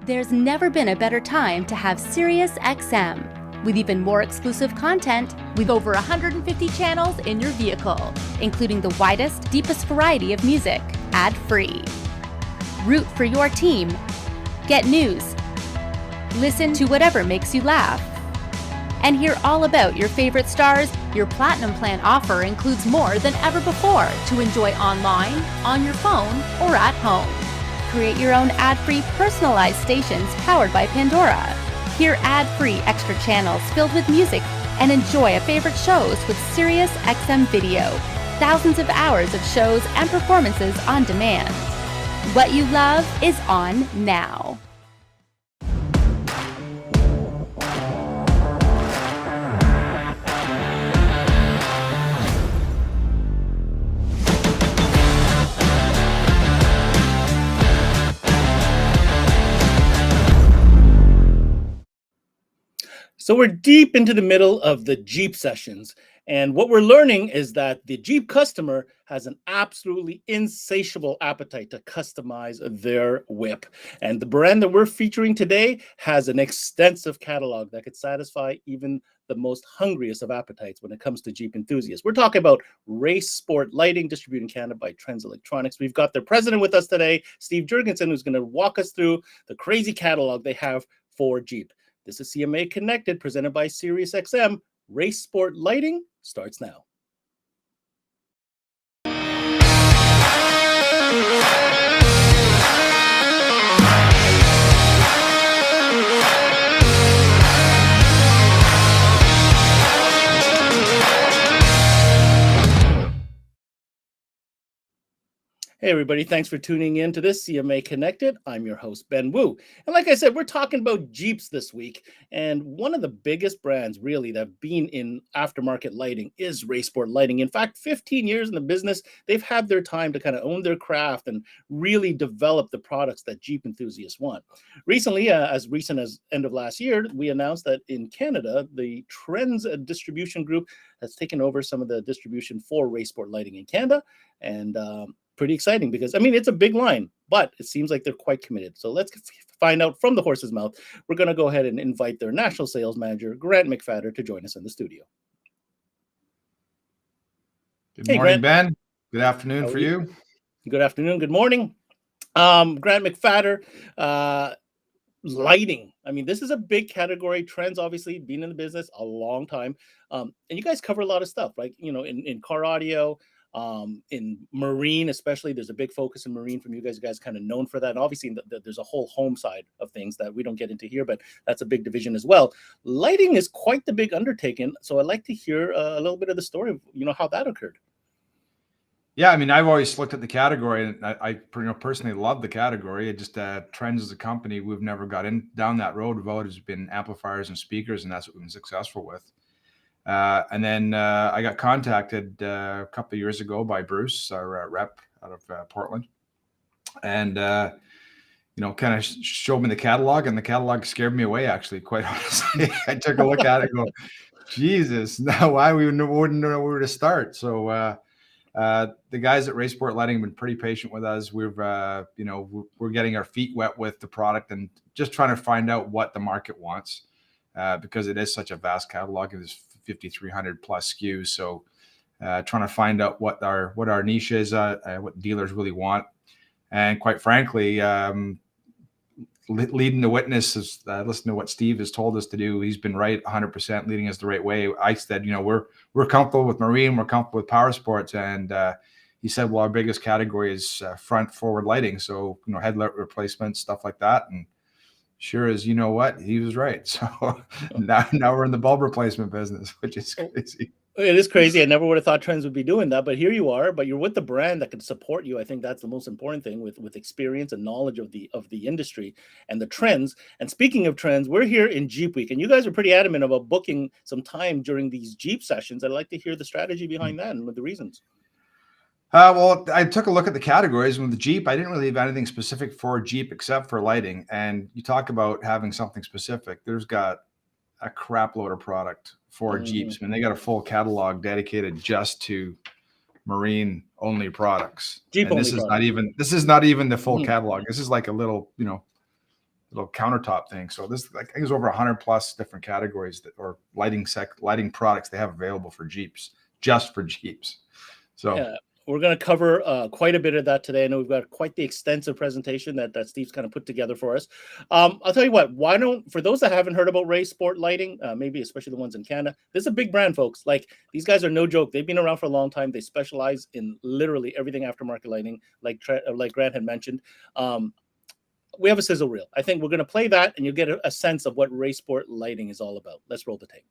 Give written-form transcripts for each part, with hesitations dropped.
There's never been a better time to have SiriusXM. With even more exclusive content, with over 150 channels in your vehicle, including the widest, deepest variety of music, ad-free. Root for your team. Get news. Listen to whatever makes you laugh. And hear all about your favorite stars. Your Platinum Plan offer includes more than ever before to enjoy online, on your phone, or at home. Create your own ad-free personalized stations powered by Pandora. Hear ad-free extra channels filled with music and enjoy favorite shows with SiriusXM Video. Thousands of hours of shows and performances on demand. What you love is on now. So we're deep into the middle of the Jeep sessions. And what we're learning is that the Jeep customer has an absolutely insatiable appetite to customize their whip. And the brand that we're featuring today has an extensive catalog that could satisfy even the most hungriest of appetites when it comes to Jeep enthusiasts. We're talking about Race Sport Lighting, distributed in Canada by Trends Electronics. We've got their president with us today, Steve Jergensen, who's going to walk us through the crazy catalog they have for Jeep. This is CMA Connected, presented by SiriusXM. Race Sport Lighting starts now. Hey, everybody. Thanks for tuning in to this CMA Connected. I'm your host, Ben Wu. And like I said, we're talking about Jeeps this week. And one of the biggest brands, really, that have been in aftermarket lighting is Race Sport Lighting. In fact, 15 years in the business, they've had their time to kind of own their craft and really develop the products that Jeep enthusiasts want. Recently, as recent as end of last year, we announced that in Canada, the Trends Distribution Group has taken over some of the distribution for Race Sport Lighting in Canada. And pretty exciting because, I mean, it's a big line, but it seems like they're quite committed. So let's find out from the horse's mouth. We're going to go ahead and invite their national sales manager, Grant McFadder, to join us in the studio. Good morning, Ben. Good afternoon for you. Good afternoon. Good morning. Grant McFadder, lighting. I mean, this is a big category. Trends, obviously, been in the business a long time. And you guys cover a lot of stuff, like, you know, in car audio, in marine, especially. There's a big focus in marine from you guys. You guys kind of known for that. And obviously, there's a whole home side of things that we don't get into here, but that's a big division as well. Lighting is quite the big undertaking. So I'd like to hear a little bit of the story of, you know, how that occurred. Yeah, I mean, I've always looked at the category, and I personally love the category. It just Trends as a company, we've never got down that road. We've always been amplifiers and speakers, and that's what we've been successful with. And then I got contacted a couple of years ago by Bruce, our rep out of Portland, and you know, kind of showed me the catalog, and the catalog scared me away. Actually, quite honestly, I took a look at it, and go, Jesus, now why we wouldn't know where to start. So the guys at Race Sport Lighting have been pretty patient with us. We've you know, we're getting our feet wet with the product and just trying to find out what the market wants, because it is such a vast catalog. There's 5,300 plus SKUs. So trying to find out what our niche is, what dealers really want. And quite frankly, leading the witness is listen to what Steve has told us to do. He's been right 100%, leading us the right way. I said, you know, we're comfortable with marine, we're comfortable with power sports. And he said, well, our biggest category is front forward lighting. So, you know, headlight replacements, stuff like that. And sure as you know what, he was right. So now we're in the bulb replacement business, which is crazy. It is crazy. I never would have thought Trends would be doing that, but here you are. But you're with the brand that can support you. I think that's the most important thing, with experience and knowledge of the industry and the trends. And speaking of trends, we're here in Jeep Week, and you guys are pretty adamant about booking some time during these Jeep sessions. I'd like to hear the strategy behind that and the reasons. Well, I took a look at the categories, and with the Jeep, I didn't really have anything specific for Jeep except for lighting. And you talk about having something specific. There's got a crap load of product for Jeeps. I mean, they got a full catalog dedicated just to marine only products. Jeep only. This is not even the full catalog. This is like a little little countertop thing. So this, I think there's over 100 plus different categories or lighting products they have available for Jeeps, just for Jeeps. So yeah, we're going to cover quite a bit of that today. I know we've got quite the extensive presentation that Steve's kind of put together for us. I'll tell you what, why don't, for those that haven't heard about Ray Sport Lighting, maybe especially the ones in Canada, this is a big brand, folks. Like, these guys are no joke. They've been around for a long time. They specialize in literally everything aftermarket lighting, like Grant had mentioned. We have a sizzle reel. I think we're going to play that, and you'll get a sense of what Ray Sport Lighting is all about. Let's roll the tape.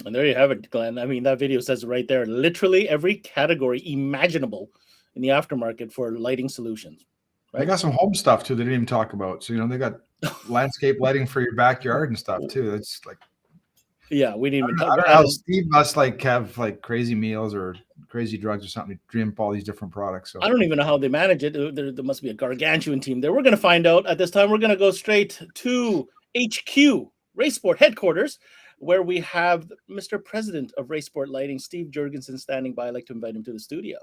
And there you have it, Glenn. I mean, that video says right there, literally every category imaginable in the aftermarket for lighting solutions. Right? They got some home stuff too they didn't even talk about. So, they got landscape lighting for your backyard and stuff too. It's like, yeah, we didn't even talk about how Steve must have crazy meals or crazy drugs or something to dream up all these different products. So I don't even know how they manage it. There must be a gargantuan team there. We're going to find out. At this time, we're going to go straight to HQ, Ray Sport headquarters, where we have Mr. President of Ray Sport Lighting, Steve Jergensen, standing by. I'd like to invite him to the studio.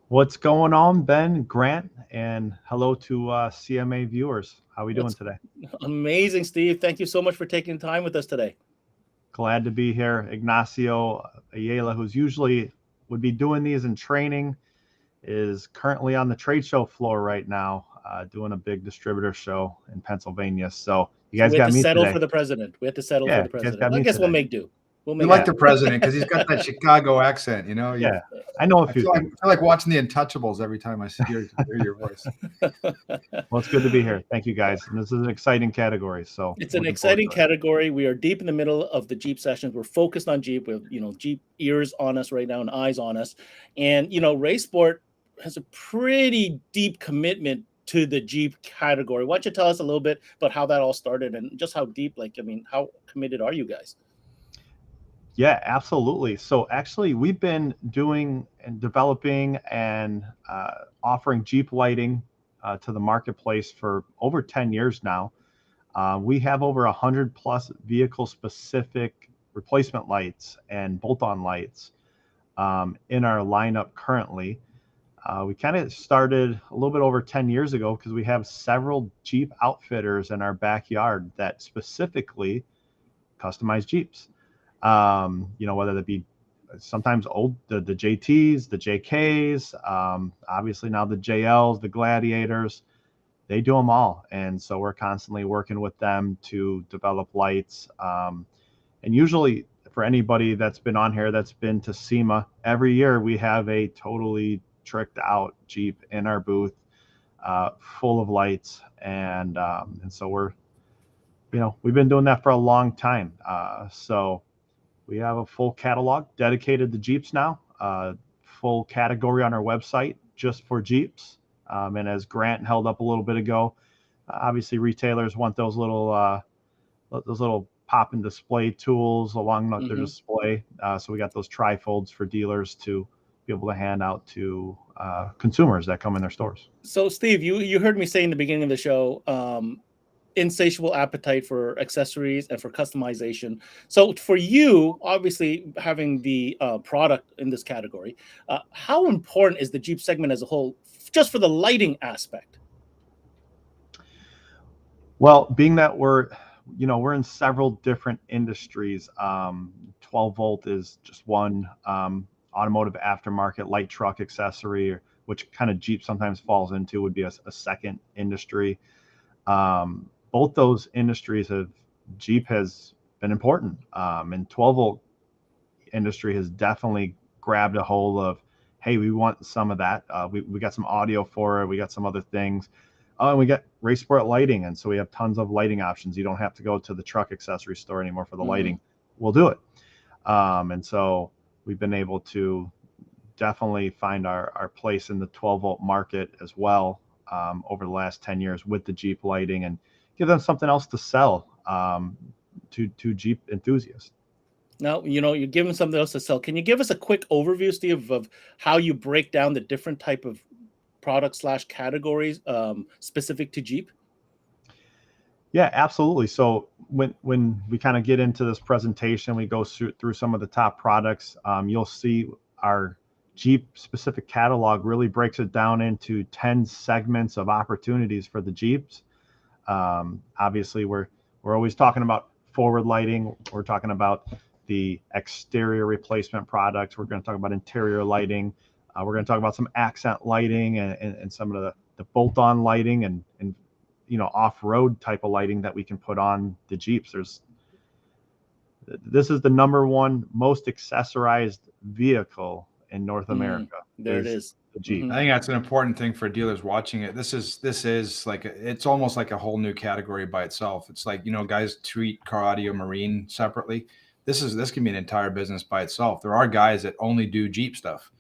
What's going on, Ben, Grant, and hello to CMA viewers. How are we doing today? Amazing, Steve. Thank you so much for taking time with us today. Glad to be here. Ignacio Ayala, who's usually would be doing these in training, is currently on the trade show floor right now, doing a big distributor show in Pennsylvania. So you guys got me settle today. For the president. We have to settle for the president. I guess we'll make do. We like the president because he's got that Chicago accent, Yeah, I know a few things. I feel like watching the Untouchables every time I hear your voice. Well, it's good to be here. Thank you, guys. And this is an exciting category. So it's an exciting category. We are deep in the middle of the Jeep sessions. We're focused on Jeep. We have, Jeep ears on us right now and eyes on us. And, Ray Sport has a pretty deep commitment to the Jeep category. Why don't you tell us a little bit about how that all started and just how deep, how committed are you guys? Yeah, absolutely. So actually, we've been doing and developing and offering Jeep lighting to the marketplace for over 10 years now. We have over 100 plus vehicle-specific replacement lights and bolt-on lights in our lineup currently. We kind of started a little bit over 10 years ago because we have several Jeep outfitters in our backyard that specifically customize Jeeps. Whether that be sometimes old, the JTs, the JKs, obviously now the JLs, the Gladiators, they do them all. And so we're constantly working with them to develop lights. And usually for anybody that's been on here, that's been to SEMA, every year we have a totally tricked out Jeep in our booth, full of lights. And so we've been doing that for a long time. So we have a full catalog dedicated to Jeeps now, full category on our website just for Jeeps. And as Grant held up a little bit ago, obviously retailers want those little pop and display tools along their display. So we got those trifolds for dealers to be able to hand out to consumers that come in their stores. So Steve, you heard me say in the beginning of the show, insatiable appetite for accessories and for customization. So for you, obviously having the product in this category, how important is the Jeep segment as a whole, just for the lighting aspect? Well, being that we're in several different industries, 12 volt is just one automotive aftermarket light truck accessory, which kind of Jeep sometimes falls into, would be a second industry. Both those industries Jeep has been important, and 12 volt industry has definitely grabbed a hold of, hey, we want some of that. We got some audio for it. We got some other things. And we got race sport lighting. And so we have tons of lighting options. You don't have to go to the truck accessory store anymore for the lighting. We'll do it. And so we've been able to definitely find our place in the 12 volt market as well, over the last 10 years with the Jeep lighting, and give them something else to sell to Jeep enthusiasts. Now, you're giving something else to sell. Can you give us a quick overview, Steve, of how you break down the different type of products / categories specific to Jeep? Yeah, absolutely. So when we kind of get into this presentation, we go through some of the top products. You'll see our Jeep specific catalog really breaks it down into 10 segments of opportunities for the Jeeps. Obviously, we're always talking about forward lighting. We're talking about the exterior replacement products. We're going to talk about interior lighting. We're going to talk about some accent lighting and some of the bolt-on lighting and off-road type of lighting that we can put on the Jeeps. This is the number one most accessorized vehicle in North America. There it is. The Jeep. I think that's an important thing for dealers watching it. This is like it's almost like a whole new category by itself. It's like, guys treat car audio marine separately. This can be an entire business by itself. There are guys that only do Jeep stuff.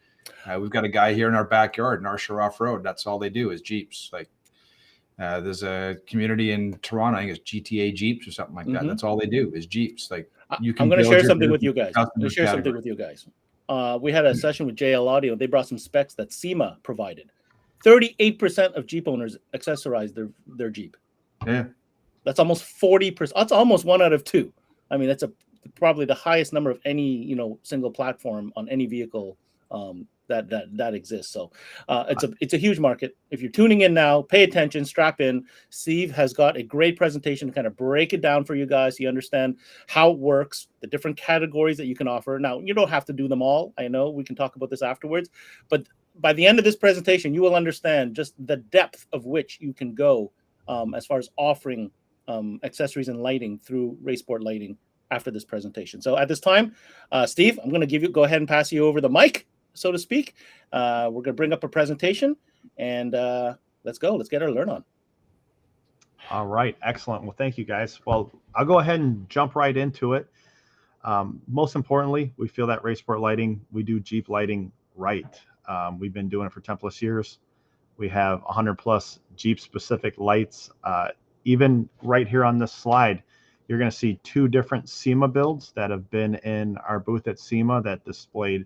We've got a guy here in our backyard in Archer Off Road. That's all they do is Jeeps. Like there's a community in Toronto, I think it's GTA Jeeps or something like that. That's all they do is Jeeps. Like I'm going to share something with you guys. We had a session with JL Audio. They brought some specs that SEMA provided. 38% of Jeep owners accessorize their Jeep. Yeah, that's almost 40%. That's almost 1 out of 2. I mean, that's probably the highest number of any single platform on any vehicle that exists. So it's a huge market. If you're tuning in now, pay attention, strap in. Steve has got a great presentation to kind of break it down for you guys so you understand how it works, the different categories that you can offer. Now, you don't have to do them all. I know we can talk about this afterwards, but by the end of this presentation, you will understand just the depth of which you can go as far as offering accessories and lighting through race sport lighting after this presentation. So at this time, Steve, I'm going to go ahead and pass you over the mic, so to speak. We're going to bring up a presentation and let's go. Let's get our learn on. All right. Excellent. Well, thank you guys. Well, I'll go ahead and jump right into it. Most importantly, we feel that race sport lighting, we do Jeep lighting right. We've been doing it for 10 plus years. We have 100 plus Jeep specific lights. Even right here on this slide, you're going to see 2 different SEMA builds that have been in our booth at SEMA that displayed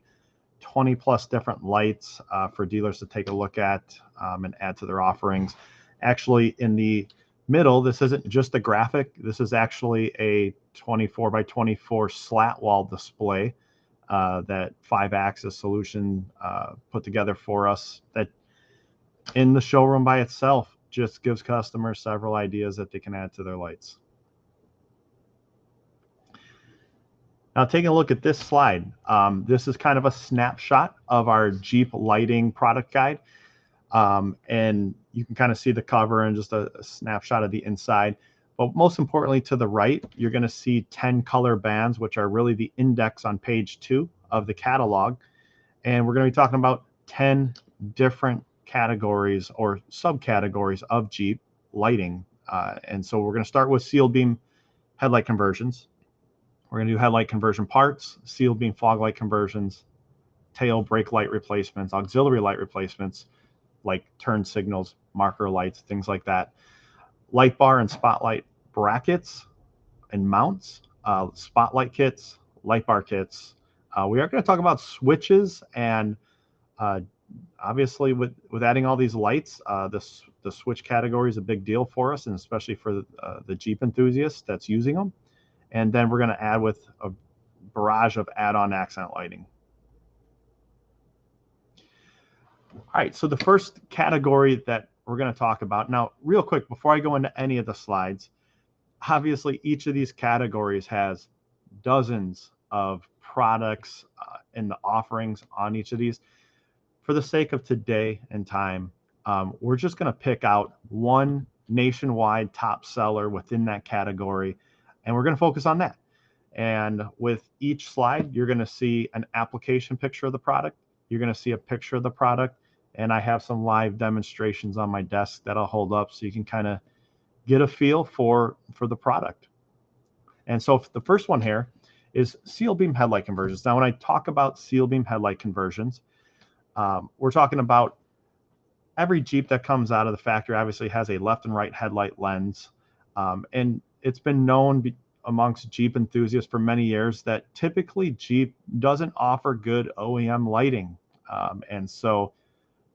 20 plus different lights for dealers to take a look at and add to their offerings. Actually, in the middle, this isn't just a graphic. This is actually a 24 by 24 slat wall display that 5-axis solution put together for us, that in the showroom by itself just gives customers several ideas that they can add to their lights. Now, taking a look at this slide, this is kind of a snapshot of our Jeep lighting product guide. And you can kind of see the cover and just a snapshot of the inside. But most importantly, to the right, you're going to see 10 color bands, which are really the index on page 2 of the catalog. And we're going to be talking about 10 different categories or subcategories of Jeep lighting. And so we're going to start with sealed beam headlight conversions. We're going to do headlight conversion parts, sealed beam fog light conversions, tail brake light replacements, auxiliary light replacements, like turn signals, marker lights, things like that. Light bar and spotlight brackets and mounts, spotlight kits, light bar kits. We are going to talk about switches, and obviously with adding all these lights, the switch category is a big deal for us, and especially for the Jeep enthusiast that's using them. And then we're going to add with a barrage of add-on accent lighting. All right, so the first category that we're going to talk about now, real quick, before I go into any of the slides, obviously each of these categories has dozens of products and the offerings on each of these. for the sake of today and time, we're just going to pick out one nationwide top seller within that category, and we're going to focus on that. And with each slide, you're going to see an application picture of the product. You're going to see a picture of the product, and I have some live demonstrations on my desk that I'll hold up so you can kind of get a feel for the product. And so the first one here is seal beam headlight conversions. Now, when I talk about seal beam headlight conversions, we're talking about every Jeep that comes out of the factory obviously has a left and right headlight lens. And it's been known amongst Jeep enthusiasts for many years that typically Jeep doesn't offer good OEM lighting. And so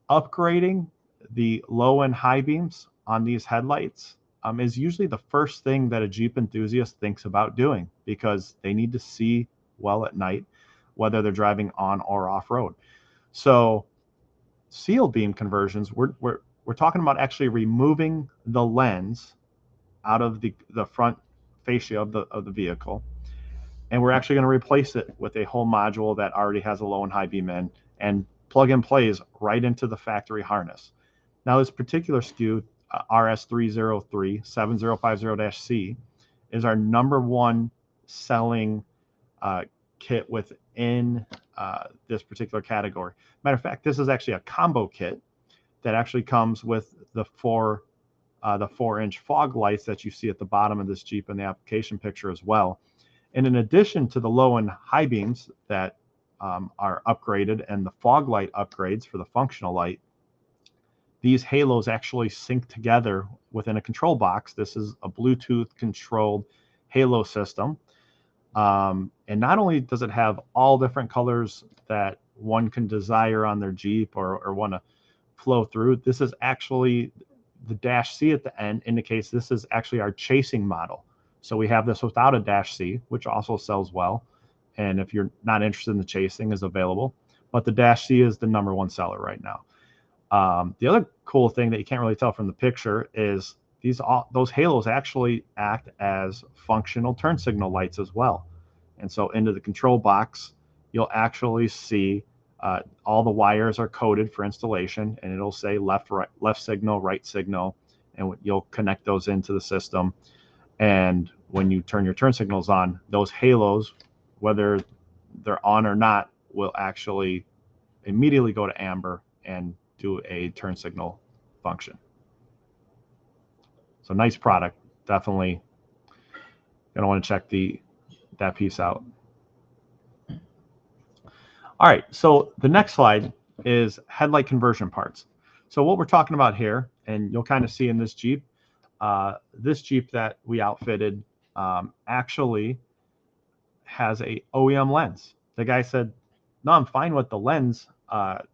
upgrading the low and high beams on these headlights is usually the first thing that a Jeep enthusiast thinks about doing, because they need to see well at night, whether they're driving on or off road. So seal beam conversions, we're talking about actually removing the lens out of the front fascia of the vehicle, and we're actually going to replace it with a whole module that already has a low and high beam in, and plug and plays right into the factory harness. Now, this particular SKU, RS303-7050-C, is our #1 selling kit within this particular category. Matter of fact, this is actually a combo kit that actually comes with the 4-inch fog lights that you see at the bottom of this Jeep in the application picture as well. And in addition to the low and high beams that are upgraded and the fog light upgrades for the functional light, these halos actually sync together within a control box. This is a Bluetooth controlled halo system. And not only does it have all different colors that one can desire on their Jeep or want to flow through, this is actually the dash C at the end indicates this is actually our chasing model. So we have this without a dash C, which also sells well. And if you're not interested in the chasing, is available. But the dash C is the #1 seller right now. The other cool thing that you can't really tell from the picture is those halos actually act as functional turn signal lights as well. And so into the control box, you'll actually see all the wires are coded for installation, and it'll say left signal, right signal, and you'll connect those into the system. And when you turn your turn signals on, those halos, whether they're on or not, will actually immediately go to amber and do a turn signal function. So nice product. Definitely gonna want to check that piece out. All right, so the next slide is headlight conversion parts. So what we're talking about here, and you'll kind of see in this Jeep that we outfitted actually has a OEM lens. The guy said, no, I'm fine with the lens.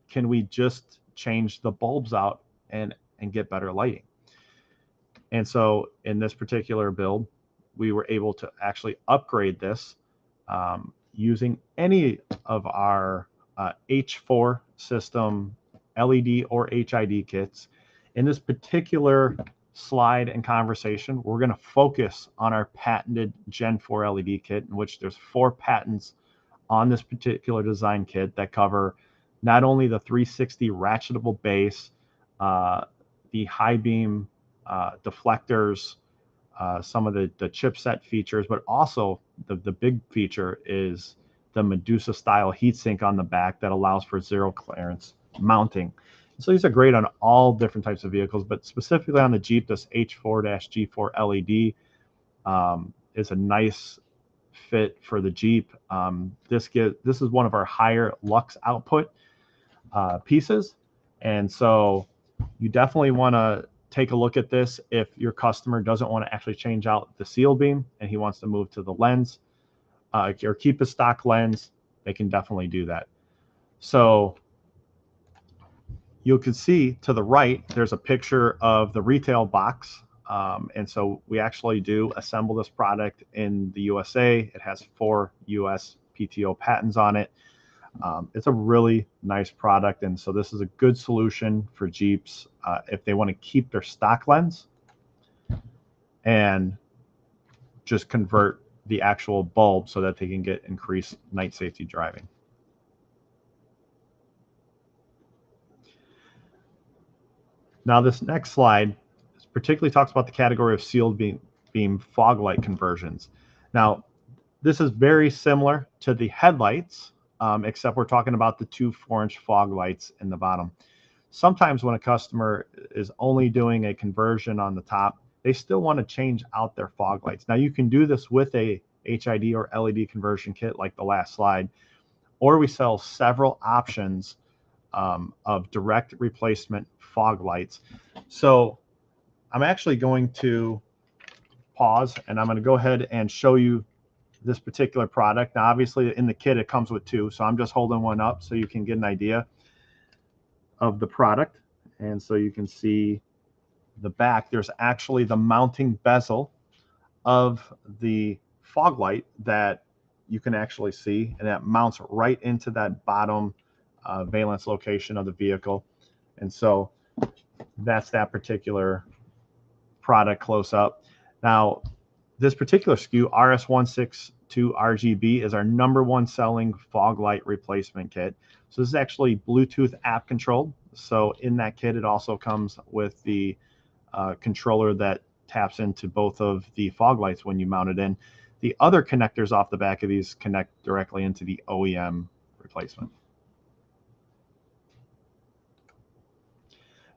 Can we just change the bulbs out and get better lighting? And so in this particular build, we were able to actually upgrade this using any of our H4 system LED or HID kits. In this particular slide and conversation, we're going to focus on our patented Gen 4 LED kit, in which there's 4 patents on this particular design kit that cover not only the 360 ratchetable base, the high beam deflectors, some of the chipset features, but also the big feature is the Medusa style heatsink on the back that allows for zero clearance mounting. So these are great on all different types of vehicles, but specifically on the Jeep, this H4-G4 LED is a nice fit for the Jeep. This is one of our higher lux output pieces, and so you definitely want to take a look at this if your customer doesn't want to actually change out the seal beam and he wants to move to the lens or keep a stock lens. They can definitely do that. So you can see to the right, there's a picture of the retail box. And so we actually do assemble this product in the USA. It has 4 US PTO patents on it. It's a really nice product. And so this is a good solution for Jeeps if they want to keep their stock lens and just convert the actual bulb so that they can get increased night safety driving. Now this next slide particularly talks about the category of sealed beam fog light conversions. Now this is very similar to the headlights, except we're talking about the two 4-inch fog lights in the bottom. Sometimes when a customer is only doing a conversion on the top, they still want to change out their fog lights. Now you can do this with a HID or LED conversion kit like the last slide, or we sell several options of direct replacement fog lights. So I'm actually going to pause and I'm going to go ahead and show you this particular product. Now obviously in the kit it comes with two, so I'm just holding one up so you can get an idea of the product. And so you can see the back, there's actually the mounting bezel of the fog light that you can actually see, and that mounts right into that bottom valence location of the vehicle. And so that's that particular product close up. Now this particular SKU, RS162RGB, is our #1 selling fog light replacement kit. So this is actually Bluetooth app controlled. So in that kit, it also comes with the controller that taps into both of the fog lights when you mount it in. The other connectors off the back of these connect directly into the OEM replacement.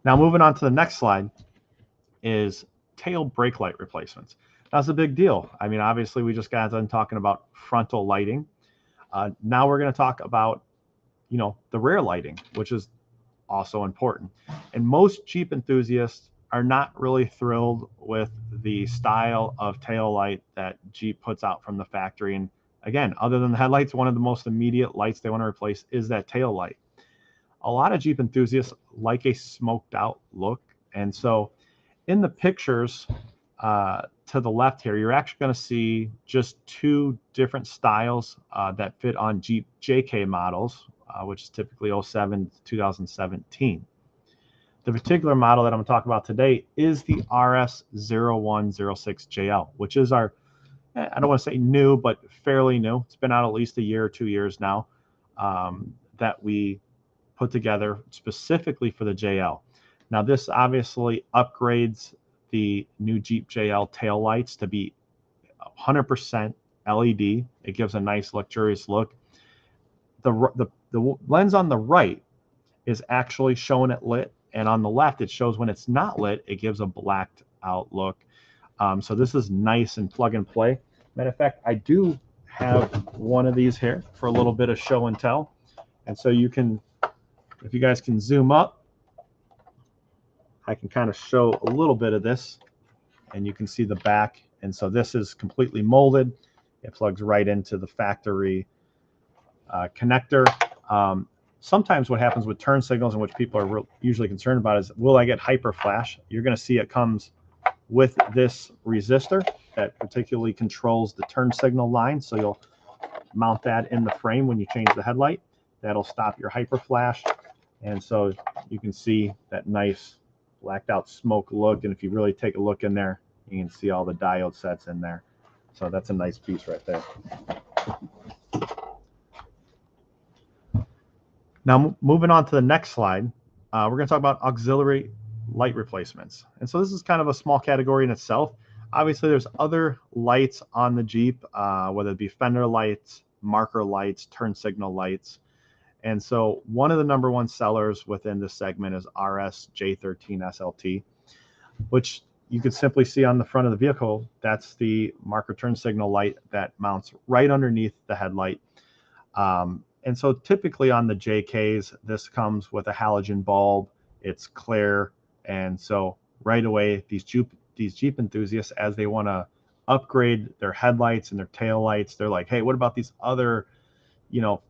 Now moving on to the next slide is tail brake light replacements. That's a big deal. I mean, obviously we just got done talking about frontal lighting. Now we're going to talk about, the rear lighting, which is also important. And most Jeep enthusiasts are not really thrilled with the style of tail light that Jeep puts out from the factory. And again, other than the headlights, one of the most immediate lights they want to replace is that tail light. A lot of Jeep enthusiasts like a smoked out look. And so in the pictures to the left here, you're actually going to see just two different styles that fit on Jeep JK models, which is typically 07 to 2017. The particular model that I'm going to talk about today is the RS0106JL, which is our, I don't want to say new, but fairly new. It's been out at least a year or 2 years now, that we put together specifically for the JL. Now this obviously upgrades the new Jeep JL tail lights to be 100% LED. It gives a nice luxurious look. The lens on the right is actually showing it lit, and on the left it shows when it's not lit, it gives a blacked out look. So this is nice and plug and play. Matter of fact, I do have one of these here for a little bit of show and tell. And so you can, if you guys can zoom up, I can kind of show a little bit of this, and you can see the back. And so this is completely molded. It plugs right into the factory connector. Sometimes what happens with turn signals, and which people are usually concerned about, is will I get hyper flash? You're going to see it comes with this resistor that particularly controls the turn signal line. So you'll mount that in the frame when you change the headlight. That'll stop your hyper flash. And so you can see that nice blacked out smoke look. And if you really take a look in there, you can see all the diode sets in there. So that's a nice piece right there. Now, moving on to the next slide, we're going to talk about auxiliary light replacements. And so this is kind of a small category in itself. Obviously, there's other lights on the Jeep, whether it be fender lights, marker lights, turn signal lights. And so one of the #1 sellers within this segment is RS-J13SLT, which you could simply see on the front of the vehicle. That's the marker turn signal light that mounts right underneath the headlight. And so typically on the JKs, this comes with a halogen bulb. It's clear. And so right away, these Jeep enthusiasts, as they want to upgrade their headlights and their tail lights, they're like, hey, what about these other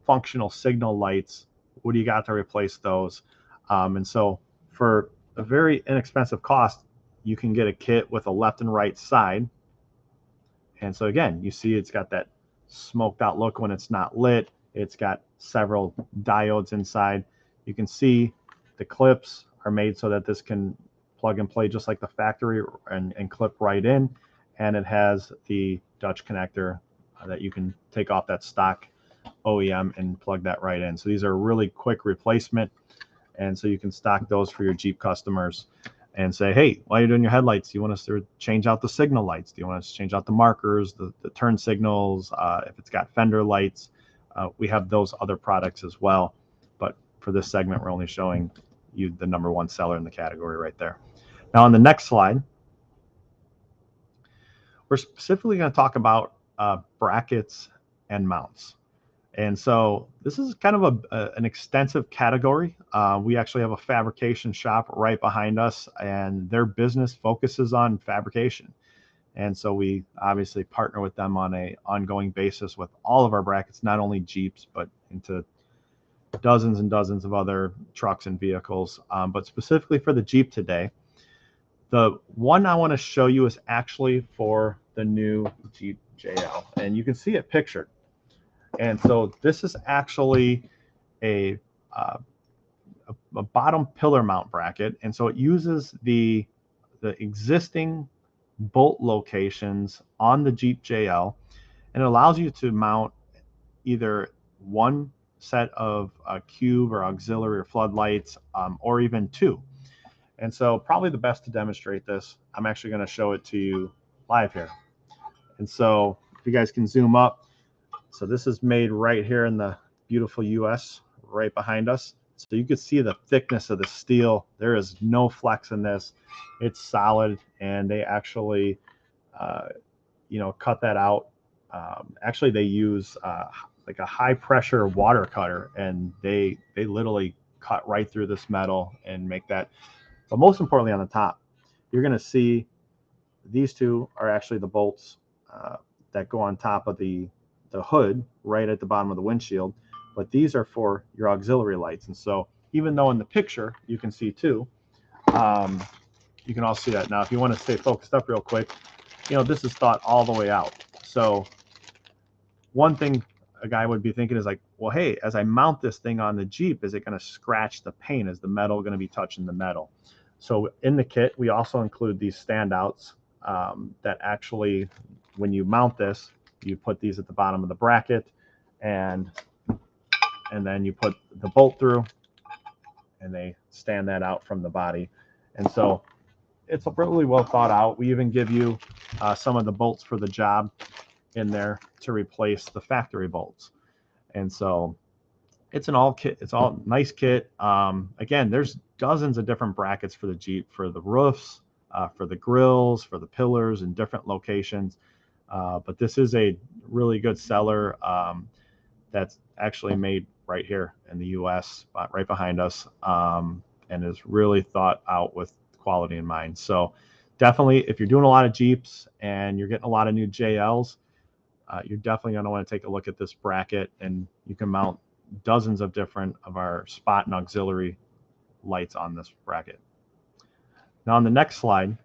functional signal lights? What do you got to replace those? And so for a very inexpensive cost, you can get a kit with a left and right side. And so again, you see it's got that smoked out look when it's not lit. It's got several diodes inside. You can see the clips are made so that this can plug and play just like the factory and clip right in. And it has the Dutch connector that you can take off that stock OEM and plug that right in. So these are really quick replacement. And so you can stock those for your Jeep customers and say, hey, while you're doing your headlights, do you want us to change out the signal lights? Do you want us to change out the markers, the turn signals? If it's got fender lights, we have those other products as well. But for this segment, we're only showing you the #1 seller in the category right there. Now on the next slide, we're specifically going to talk about brackets and mounts. And so this is kind of an extensive category. We actually have a fabrication shop right behind us, and their business focuses on fabrication. And so we obviously partner with them on an ongoing basis with all of our brackets, not only Jeeps, but into dozens and dozens of other trucks and vehicles. But specifically for the Jeep today, the one I want to show you is actually for the new Jeep JL, and you can see it pictured. And so this is actually a bottom pillar mount bracket, and so it uses the existing bolt locations on the Jeep JL, and it allows you to mount either one set of cube or auxiliary or floodlights, or even two. And so probably the best to demonstrate this, I'm actually going to show it to you live here. And so if you guys can zoom up, so this is made right here in the beautiful US, right behind us. So you can see the thickness of the steel. There is no flex in this. It's solid, and they actually, cut that out. Actually, they use like a high pressure water cutter, and they literally cut right through this metal and make that. But most importantly, on the top, you're going to see these two are actually the bolts that go on top of the hood right at the bottom of the windshield. But these are for your auxiliary lights. And so even though in the picture you can see two, you can all see that. Now, if you want to stay focused up real quick, this is thought all the way out. So one thing a guy would be thinking is like, well, hey, as I mount this thing on the Jeep, is it going to scratch the paint? Is the metal going to be touching the metal? So in the kit, we also include these standouts that actually, when you mount this, you put these at the bottom of the bracket, and then you put the bolt through, and they stand that out from the body. And so it's really well thought out. We even give you some of the bolts for the job in there to replace the factory bolts. And so it's an all kit. It's all nice kit. Again, there's dozens of different brackets for the Jeep, for the roofs, for the grills, for the pillars in different locations. But this is a really good seller that's actually made right here in the US, right behind us, and is really thought out with quality in mind. So definitely, if you're doing a lot of Jeeps and you're getting a lot of new JLs, you're definitely going to want to take a look at this bracket, and you can mount dozens of different of our spot and auxiliary lights on this bracket. Now on the next slide,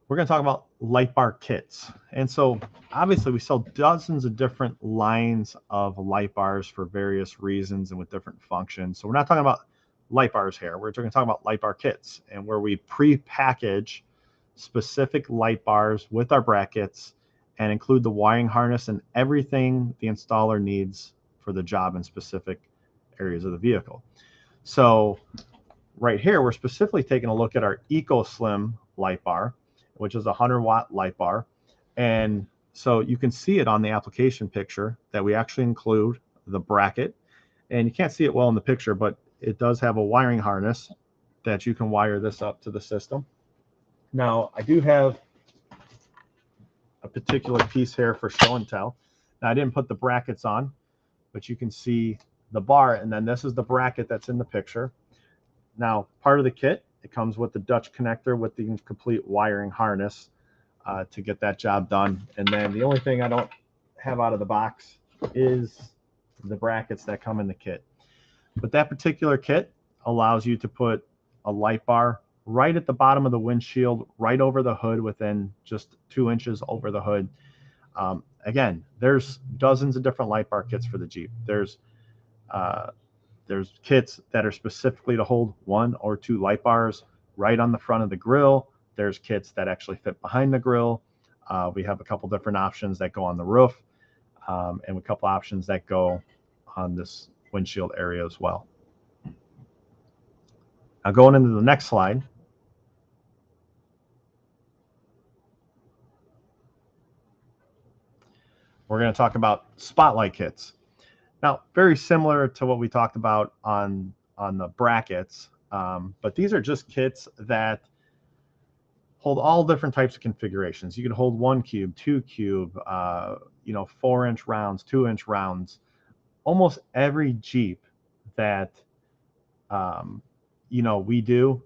we're going to talk about light bar kits. And so obviously we sell dozens of different lines of light bars for various reasons and with different functions. So we're not talking about light bars here. We're going to talk about light bar kits, and where we pre-package specific light bars with our brackets and include the wiring harness and everything the installer needs for the job in specific areas of the vehicle. So right here, we're specifically taking a look at our EcoSlim light bar, which is a 100-watt light bar. And so you can see it on the application picture that we actually include the bracket. And you can't see it well in the picture, but it does have a wiring harness that you can wire this up to the system. Now, I do have a particular piece here for show and tell. Now, I didn't put the brackets on, but you can see the bar, and then this is the bracket that's in the picture. Now, part of the kit, it comes with the Dutch connector with the complete wiring harness to get that job done. And then the only thing I don't have out of the box is the brackets that come in the kit. But that particular kit allows you to put a light bar right at the bottom of the windshield, right over the hood, within just 2 inches over the hood. Again, there's dozens of different light bar kits for the Jeep. There's kits that are specifically to hold 1 or 2 light bars right on the front of the grill. There's kits that actually fit behind the grill. We have a couple different options that go on the roof, and a couple options that go on this windshield area as well. Now going into the next slide. We're going to talk about spotlight kits. Now, very similar to what we talked about on the brackets, but these are just kits that hold all different types of configurations. You can hold 1 cube, 2 cube, 4-inch rounds, 2-inch rounds. Almost every Jeep that we do,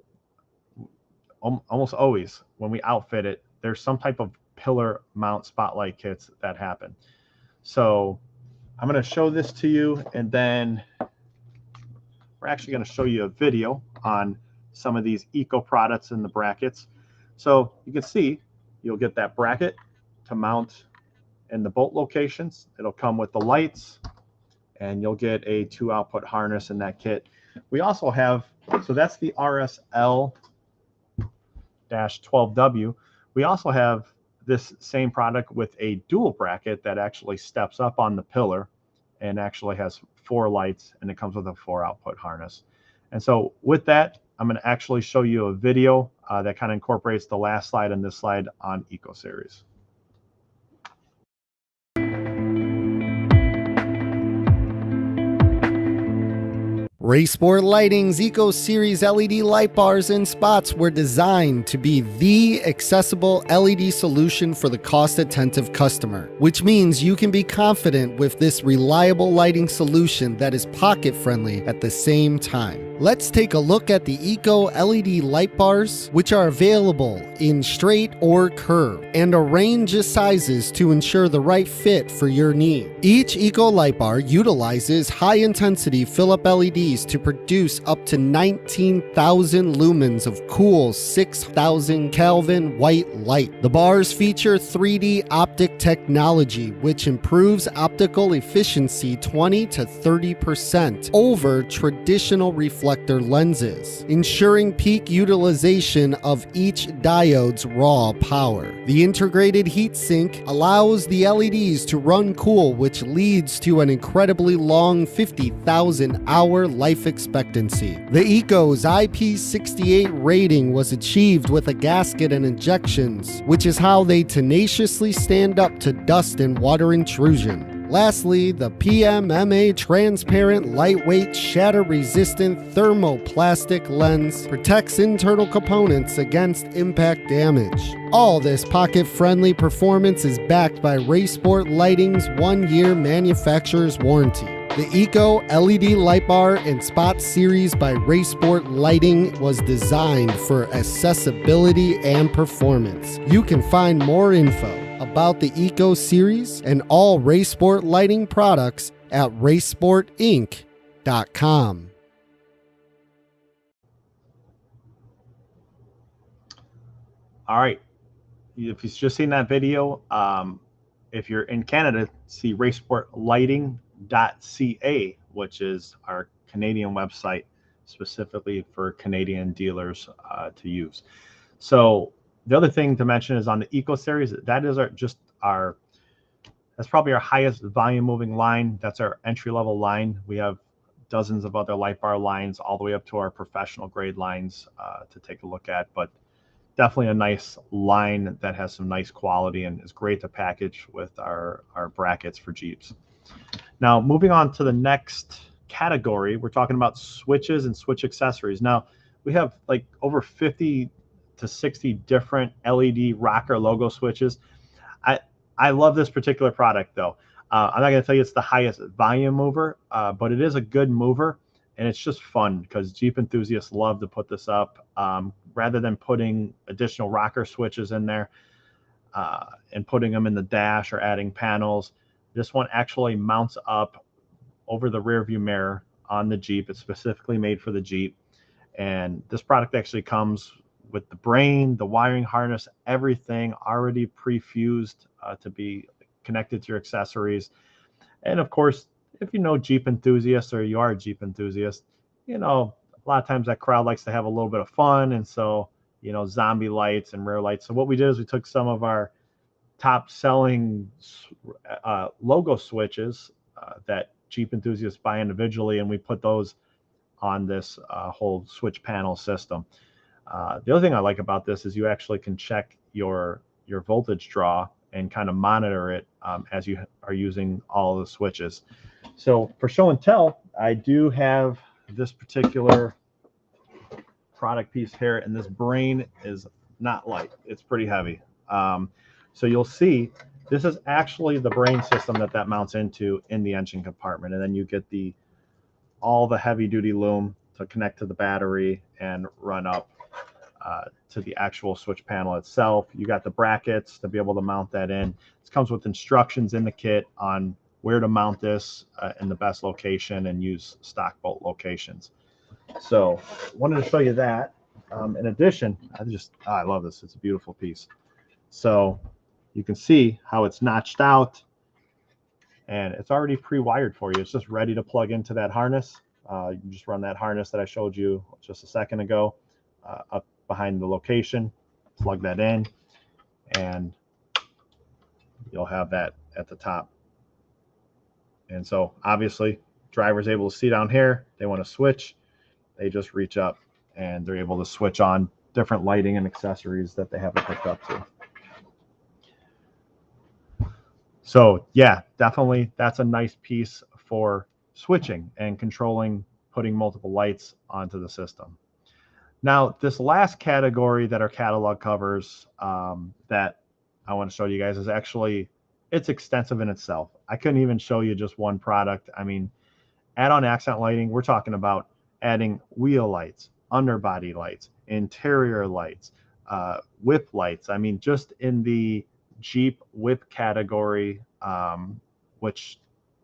almost always when we outfit it, there's some type of pillar mount spotlight kits that happen. So I'm going to show this to you, and then we're actually going to show you a video on some of these eco products in the brackets. So you can see you'll get that bracket to mount in the bolt locations. It'll come with the lights, and you'll get a 2-output harness in that kit. We also have, so that's the RSL-12W. We also have this same product with a dual bracket that actually steps up on the pillar and actually has 4 lights, and it comes with a 4-output harness. And so with that, I'm going to actually show you a video that kind of incorporates the last slide and this slide on Eco Series. Raceport Lighting's Eco Series LED light bars and spots were designed to be the accessible LED solution for the cost-attentive customer, which means you can be confident with this reliable lighting solution that is pocket-friendly at the same time. Let's take a look at the Eco LED light bars, which are available in straight or curve, and a range of sizes to ensure the right fit for your need. Each Eco light bar utilizes high-intensity fill-up LEDs to produce up to 19,000 lumens of cool 6,000 Kelvin white light. The bars feature 3D optic technology, which improves optical efficiency 20 to 30% over traditional reflector lenses, ensuring peak utilization of each diode's raw power. The integrated heatsink allows the LEDs to run cool, which leads to an incredibly long 50,000 hour life expectancy. The Eco's IP68 rating was achieved with a gasket and injections, which is how they tenaciously stand up to dust and water intrusion. Lastly, the PMMA transparent, lightweight, shatter-resistant thermoplastic lens protects internal components against impact damage. All this pocket-friendly performance is backed by Raceport Lighting's 1-year manufacturer's warranty. The Eco LED Light Bar and Spot Series by Raceport Lighting was designed for accessibility and performance. You can find more info about the Eco Series and all Raceport Lighting products at raceportinc.com. All right. If you've just seen that video, if you're in Canada, see raceportlighting.ca, which is our Canadian website specifically for Canadian dealers to use. So the other thing to mention is on the Eco Series, that is that's probably our highest volume moving line. That's our entry level line. We have dozens of other light bar lines all the way up to our professional grade lines to take a look at, but definitely a nice line that has some nice quality and is great to package with our brackets for Jeeps. Now, moving on to the next category, we're talking about switches and switch accessories. Now, we have like over 50 to 60 different LED rocker logo switches. I love this particular product though. I'm not going to tell you it's the highest volume mover, but it is a good mover, and it's just fun because Jeep enthusiasts love to put this up. Rather than putting additional rocker switches in there and putting them in the dash or adding panels, this one actually mounts up over the rear view mirror on the Jeep. It's specifically made for the Jeep, and this product actually comes with the brain, the wiring harness, everything already pre-fused to be connected to your accessories. And of course, if you know Jeep enthusiasts or you are a Jeep enthusiast, you know, a lot of times that crowd likes to have a little bit of fun. And so, you know, zombie lights and rear lights. So what we did is we took some of our top selling logo switches that Jeep enthusiasts buy individually, and we put those on this whole switch panel system. The other thing I like about this is you actually can check your voltage draw and kind of monitor it as you are using all of the switches. So for show and tell, I do have this particular product piece here, and this brain is not light. It's pretty heavy. So you'll see this is actually the brain system that mounts into in the engine compartment, and then you get all the heavy duty loom to connect to the battery and run up to the actual switch panel itself. You got the brackets to be able to mount that in. It comes with instructions in the kit on where to mount this in the best location and use stock bolt locations. So wanted to show you that. In addition, I love this. It's a beautiful piece. So you can see how it's notched out, and it's already pre-wired for you. It's just ready to plug into that harness. You just run that harness that I showed you just a second ago up behind the location, plug that in, and you'll have that at the top. And so obviously driver's able to see down here, they want to switch, they just reach up and they're able to switch on different lighting and accessories that they haven't hooked up to. So yeah, definitely that's a nice piece for switching and controlling, putting multiple lights onto the system. Now, this last category that our catalog covers that I want to show you guys is actually, it's extensive in itself. I couldn't even show you just one product. I mean, add-on accent lighting, we're talking about adding wheel lights, underbody lights, interior lights, whip lights. I mean, just in the Jeep whip category, which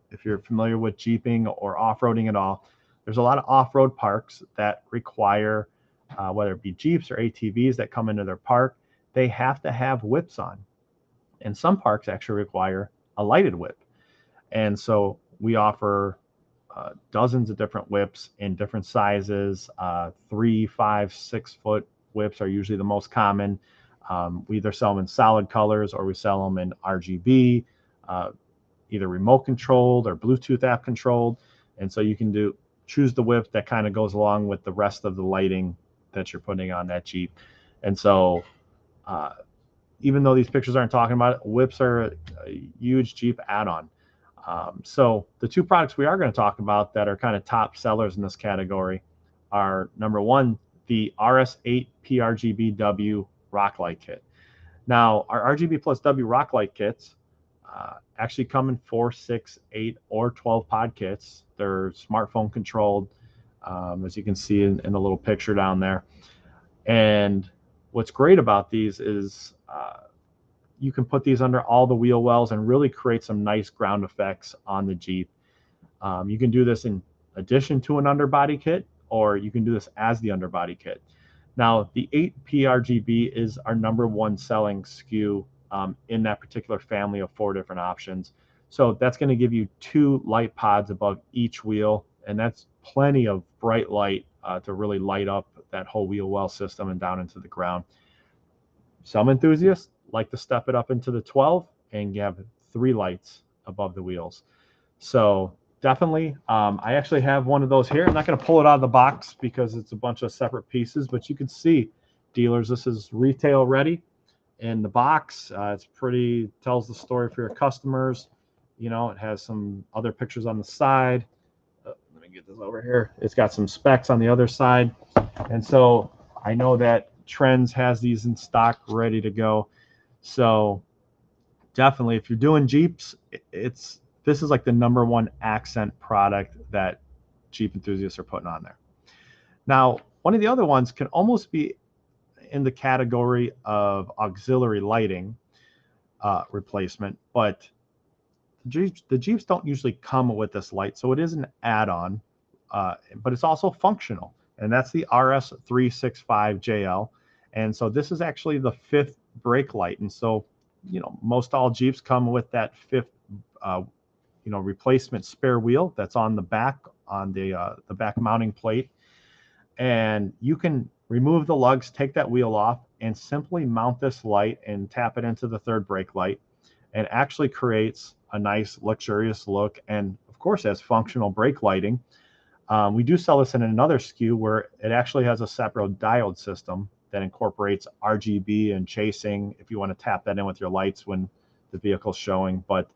if you're familiar with Jeeping or off-roading at all, there's a lot of off-road parks that require whether it be Jeeps or ATVs that come into their park, they have to have whips on. And some parks actually require a lighted whip. And so we offer dozens of different whips in different sizes. 3, 5, 6 foot whips are usually the most common. We either sell them in solid colors or we sell them in RGB, either remote controlled or Bluetooth app controlled. And so you can choose the whip that kind of goes along with the rest of the lighting that you're putting on that Jeep. And so even though these pictures aren't talking about it, whips are a huge Jeep add-on. So the two products we are going to talk about that are kind of top sellers in this category are, number one, the RS8 PRGBW rock light kit. Now, our RGB plus W rock light kits actually come in 4, 6, 8, or 12 pod kits. They're smartphone controlled, as you can see in the little picture down there. And what's great about these is you can put these under all the wheel wells and really create some nice ground effects on the Jeep. You can do this in addition to an underbody kit, or you can do this as the underbody kit. Now, the 8PRGB is our #1 selling SKU in that particular family of 4 different options. So that's going to give you 2 light pods above each wheel, and that's plenty of bright light to really light up that whole wheel well system and down into the ground. Some enthusiasts like to step it up into the 12 and you have 3 lights above the wheels. So definitely, I actually have one of those here. I'm not going to pull it out of the box because it's a bunch of separate pieces, but you can see, dealers, this is retail ready in the box. It's pretty, tells the story for your customers. You know, it has some other pictures on the side. Let me get this over here. It's got some specs on the other side. And so I know that Trends has these in stock ready to go. So definitely, if you're doing Jeeps, this is like the #1 accent product that Jeep enthusiasts are putting on there. Now, one of the other ones can almost be in the category of auxiliary lighting replacement, but the Jeeps don't usually come with this light, so it is an add-on, but it's also functional, and that's the RS365JL. And so this is actually the 5th brake light, and so most all Jeeps come with that 5th replacement spare wheel that's on the back, on the back mounting plate. And you can remove the lugs, take that wheel off, and simply mount this light and tap it into the 3rd brake light, and actually creates a nice luxurious look. And of of course, has functional brake lighting. We do sell this in another SKU where it actually has a separate diode system that incorporates RGB and chasing if you want to tap that in with your lights when the vehicle's showing. But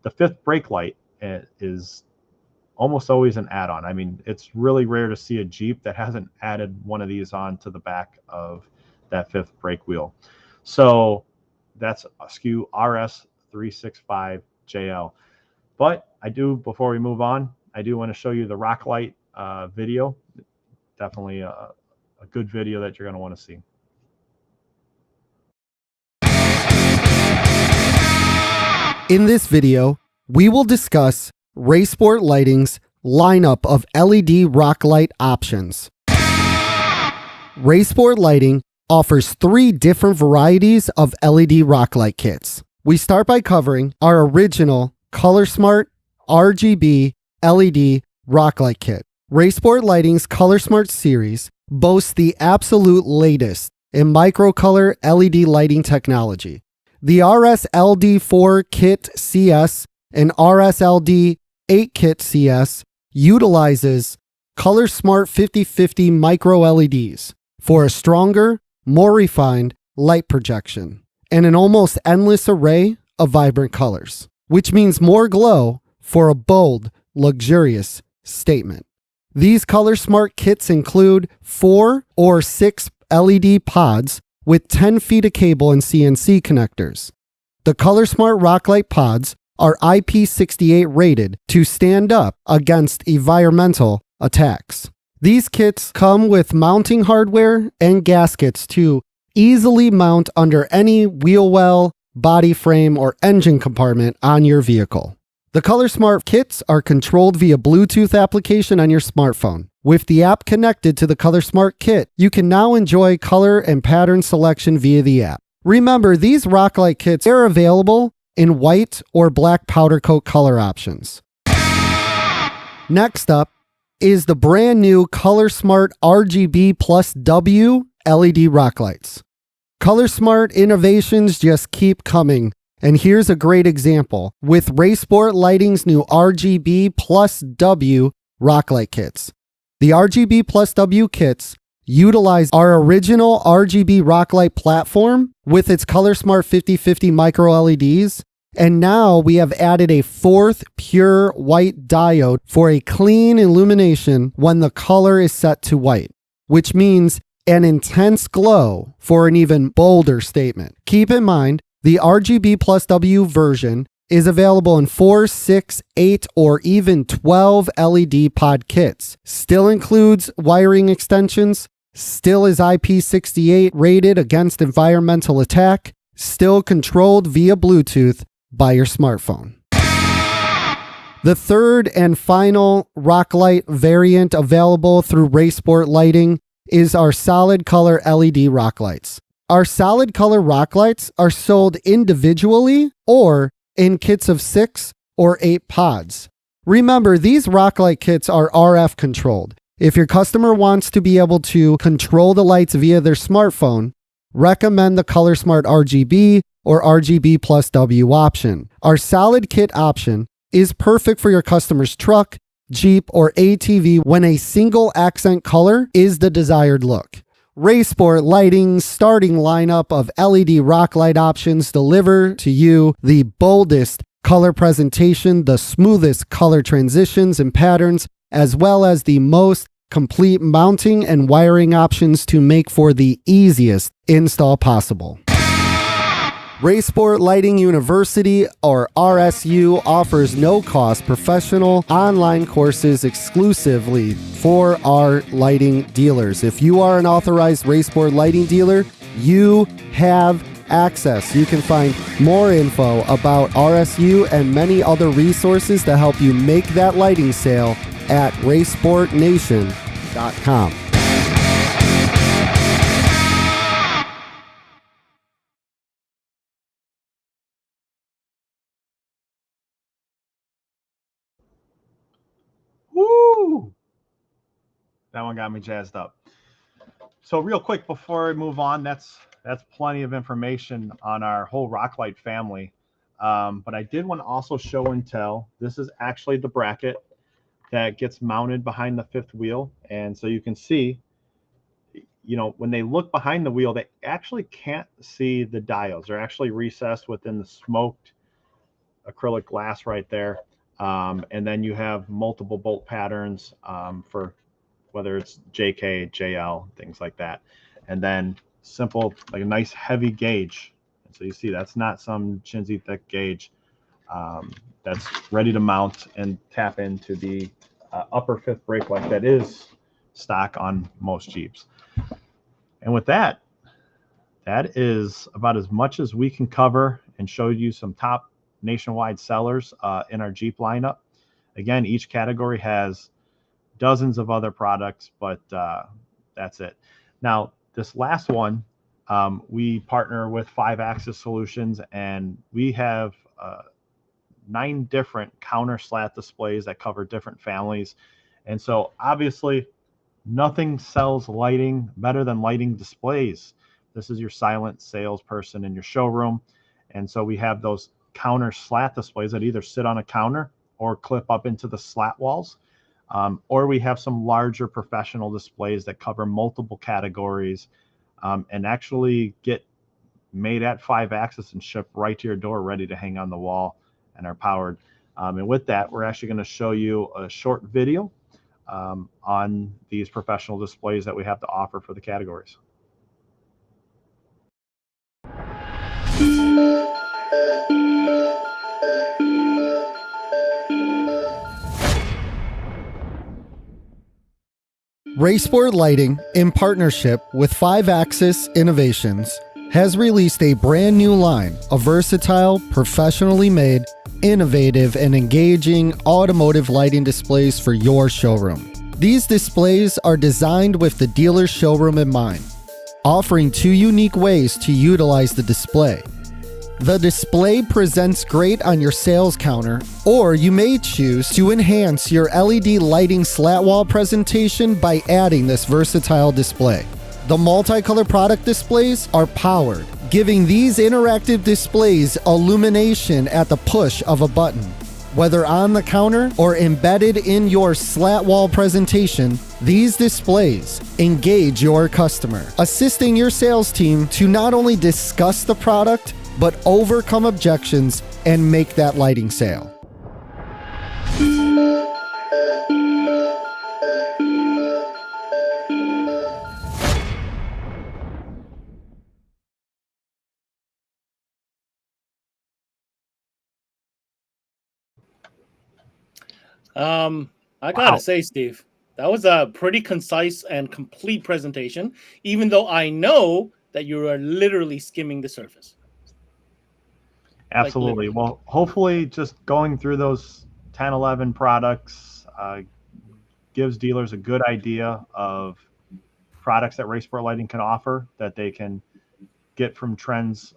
the fifth brake light is almost always an add-on. I mean, it's really rare to see a Jeep that hasn't added one of these on to the back of that fifth brake wheel. So that's a SKU RS365JL. But before we move on, I do want to show you the rock light video. Definitely a good video that you're going to want to see. In this video, we will discuss Raysport Lighting's lineup of LED rock light options. Raysport Lighting offers 3 different varieties of LED rock light kits. We start by covering our original Color Smart RGB LED rock light kit. Raysport Lighting's Color Smart series boasts the absolute latest in microcolor LED lighting technology. The RSLD4 Kit CS and RSLD 8 Kit CS utilizes Color Smart 50/50 micro LEDs for a stronger, more refined light projection and an almost endless array of vibrant colors, which means more glow for a bold, luxurious statement. These Color Smart kits include 4 or 6 LED pods with 10 feet of cable and CNC connectors. The Color Smart Rocklight pods are IP68 rated to stand up against environmental attacks. These kits come with mounting hardware and gaskets to easily mount under any wheel well, body frame, or engine compartment on your vehicle. The Color Smart kits are controlled via Bluetooth application on your smartphone. With the app connected to the Color Smart kit, you can now enjoy color and pattern selection via the app. Remember, these Rocklight kits are available in white or black powder coat color options. Next up is the brand new Color Smart RGB plus W LED Rocklights. Color Smart innovations just keep coming. And here's a great example with Raysport Lighting's new RGB plus W Rocklight kits. The RGB plus W kits utilize our original RGB Rocklight platform with its Color Smart 50/50 micro LEDs. And now we have added a 4th pure white diode for a clean illumination when the color is set to white, which means an intense glow for an even bolder statement. Keep in mind, the RGB plus W version is available in 4, 6, 8, or even 12 LED pod kits. Still includes wiring extensions, still is IP68 rated against environmental attack, still controlled via Bluetooth by your smartphone. The third and final Rocklight variant available through Raysport Lighting is our solid color LED Rocklights. Our solid color Rocklights are sold individually or in kits of 6 or 8 pods. Remember, these Rocklight kits are RF controlled. If your customer wants to be able to control the lights via their smartphone, recommend the Color Smart RGB or RGB plus W option. Our solid kit option is perfect for your customer's truck, Jeep, or ATV when a single accent color is the desired look. Raysport Lighting's starting lineup of LED Rocklight options deliver to you the boldest color presentation, the smoothest color transitions and patterns, as well as the most complete mounting and wiring options to make for the easiest install possible. Raysport Lighting University, or RSU, offers no-cost professional online courses exclusively for our lighting dealers. If you are an authorized Raysport Lighting dealer, you have access. You can find more info about RSU and many other resources to help you make that lighting sale at raysportnation.com. Woo! That one got me jazzed up. So real quick before we move on, that's plenty of information on our whole Rocklight family. But I did want to also show and tell. This is actually the bracket that gets mounted behind the fifth wheel. And so you can see, when they look behind the wheel, they actually can't see the diodes. They're actually recessed within the smoked acrylic glass right there. And then you have multiple bolt patterns for whether it's JK, JL, things like that. And then simple, like a nice heavy gauge. And so you see that's not some chintzy thick gauge that's ready to mount and tap into the upper fifth brake light that is stock on most Jeeps. And with that, that is about as much as we can cover and show you some top nationwide sellers in our Jeep lineup. Again, each category has dozens of other products, but that's it. Now, this last one, we partner with 5-Axis Solutions, and we have 9 different counter slat displays that cover different families. And so obviously nothing sells lighting better than lighting displays. This is your silent salesperson in your showroom. And so we have those counter slat displays that either sit on a counter or clip up into the slat walls. Or we have some larger professional displays that cover multiple categories and actually get made at 5-Axis and shipped right to your door, ready to hang on the wall, and are powered. And with that, we're actually going to show you a short video on these professional displays that we have to offer for the categories. Raceboard Lighting, in partnership with 5-Axis Innovations, has released a brand new line of versatile, professionally made, innovative, and engaging automotive lighting displays for your showroom. These displays are designed with the dealer's showroom in mind, offering 2 unique ways to utilize the display. The display presents great on your sales counter, or you may choose to enhance your LED lighting slat wall presentation by adding this versatile display. The multicolor product displays are powered, giving these interactive displays illumination at the push of a button. Whether on the counter or embedded in your slat wall presentation, these displays engage your customer, assisting your sales team to not only discuss the product, but overcome objections and make that lighting sale. I gotta say, Steve, that was a pretty concise and complete presentation, even though I know that you are literally skimming the surface. Absolutely. Well, hopefully just going through those 10, 11 products gives dealers a good idea of products that Racesport Lighting can offer that they can get from Trend's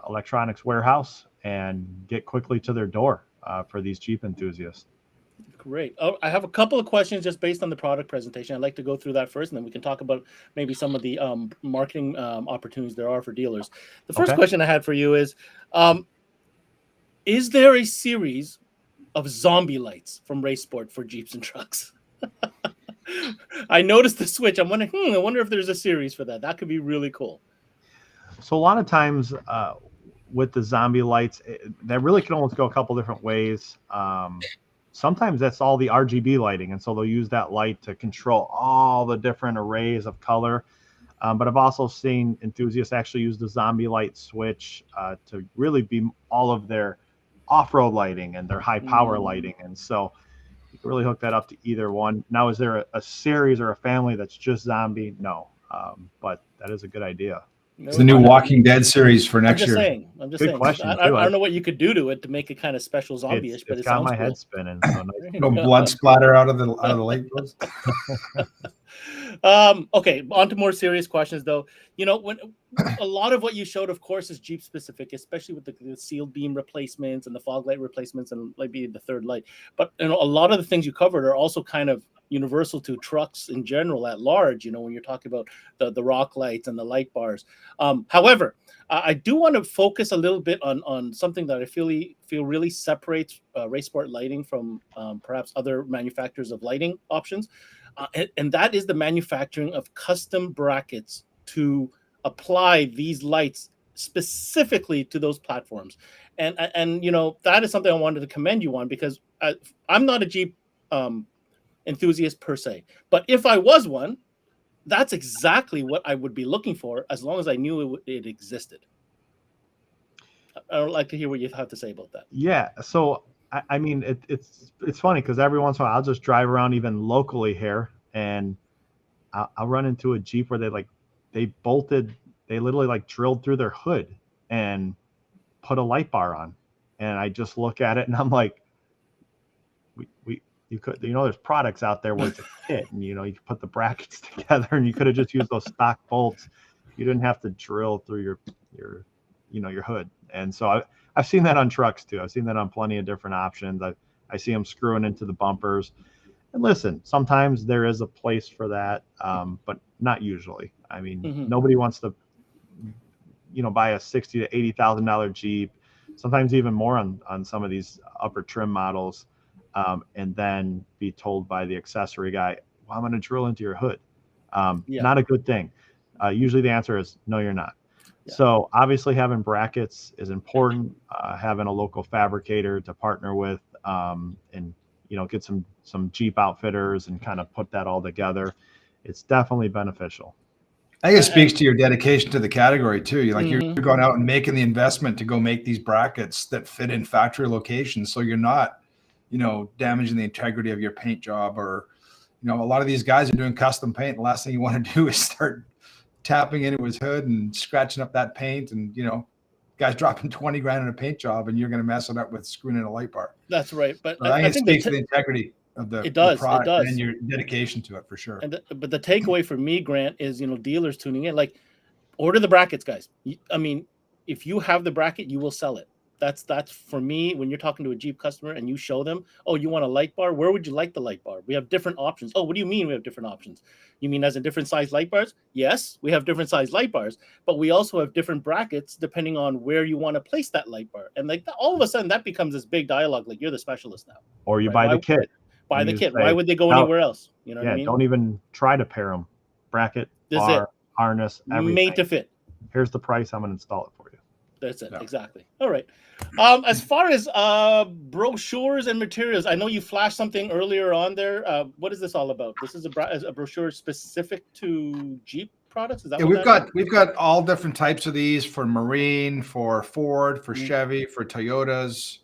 electronics warehouse and get quickly to their door for these Jeep enthusiasts. Great. Oh, I have a couple of questions just based on the product presentation. I'd like to go through that first, and then we can talk about maybe some of the marketing opportunities there are for dealers. The first question I had for you is there a series of zombie lights from Racesport for Jeeps and trucks? I noticed the switch. I'm wondering, I wonder if there's a series for that. That could be really cool. So a lot of times with the zombie lights, that really can almost go a couple different ways. Sometimes that's all the RGB lighting, and so they'll use that light to control all the different arrays of color. But I've also seen enthusiasts actually use the zombie light switch to really be all of their off-road lighting and their high power lighting. And so you can really hook that up to either one. Now, is there a series or a family that's just zombie? No, but that is a good idea. It's the new Walking Dead series for next year. I'm just saying. Question, I don't know what you could do to it to make it kind of special zombie-ish, but it's it got sounds my cool. head spinning. So No blood splatter out of the light bulbs. Okay, on to more serious questions, though. When a lot of what you showed, of course, is Jeep specific, especially with the sealed beam replacements and the fog light replacements and maybe the third light. But a lot of the things you covered are also kind of universal to trucks in general at large, when you're talking about the rock lights and the light bars. However, I do want to focus a little bit on something that I feel really separates Race Sport Lighting from perhaps other manufacturers of lighting options, and that is the manufacturing of custom brackets to apply these lights specifically to those platforms. And that is something I wanted to commend you on, because I'm not a Jeep enthusiast per se, but if I was one, that's exactly what I would be looking for, as long as I knew it existed. I would like to hear what you have to say about that. Yeah, so I mean, it's funny because every once in a while I'll just drive around even locally here, and I'll run into a Jeep where they literally like drilled through their hood and put a light bar on, and I just look at it and I'm like, you could, there's products out there where it's a kit, and you can put the brackets together, and you could have just used those stock bolts. You didn't have to drill through your hood. And so I've seen that on trucks too. I've seen that on plenty of different options. I see them screwing into the bumpers. And listen, sometimes there is a place for that, but not usually. I mean, nobody wants to, buy a $60,000 to $80,000 Jeep, sometimes even more on some of these upper trim models, and then be told by the accessory guy, well, I'm going to drill into your hood. Not a good thing. Usually the answer is no, you're not. Yeah. So obviously having brackets is important. Having a local fabricator to partner with, and get some Jeep outfitters and kind of put that all together, it's definitely beneficial. I think it speaks to your dedication to the category too. You're going out and making the investment to go make these brackets that fit in factory locations, so you're not, damaging the integrity of your paint job. Or, a lot of these guys are doing custom paint. The last thing you want to do is start tapping into his hood and scratching up that paint, and guys dropping 20 grand in a paint job, and you're going to mess it up with screwing in a light bar. That's right. But so I think it speaks to the integrity of the product and your dedication to it, for sure. But the takeaway for me, Grant, is dealers tuning in, like, order the brackets, guys. I mean, if you have the bracket, you will sell it. That's for me. When you're talking to a Jeep customer and you show them, oh, you want a light bar? Where would you like the light bar? We have different options. Oh, what do you mean we have different options? You mean as in different size light bars? Yes, we have different size light bars, but we also have different brackets depending on where you want to place that light bar. And like all of a sudden that becomes this big dialogue. Like, you're the specialist now. Or you buy the kit. Buy the kit. Why would they go anywhere else? You know what I mean? Don't even try to pair them. Bracket, bar, harness, everything. Made to fit. Here's the price. I'm going to install it for you. That's it. Yeah. Exactly. All right. As far as brochures and materials, I know you flashed something earlier on there. What is this all about? This is a brochure specific to Jeep products? Is that we've got all different types of these for Marine, for Ford, for Chevy, for Toyotas.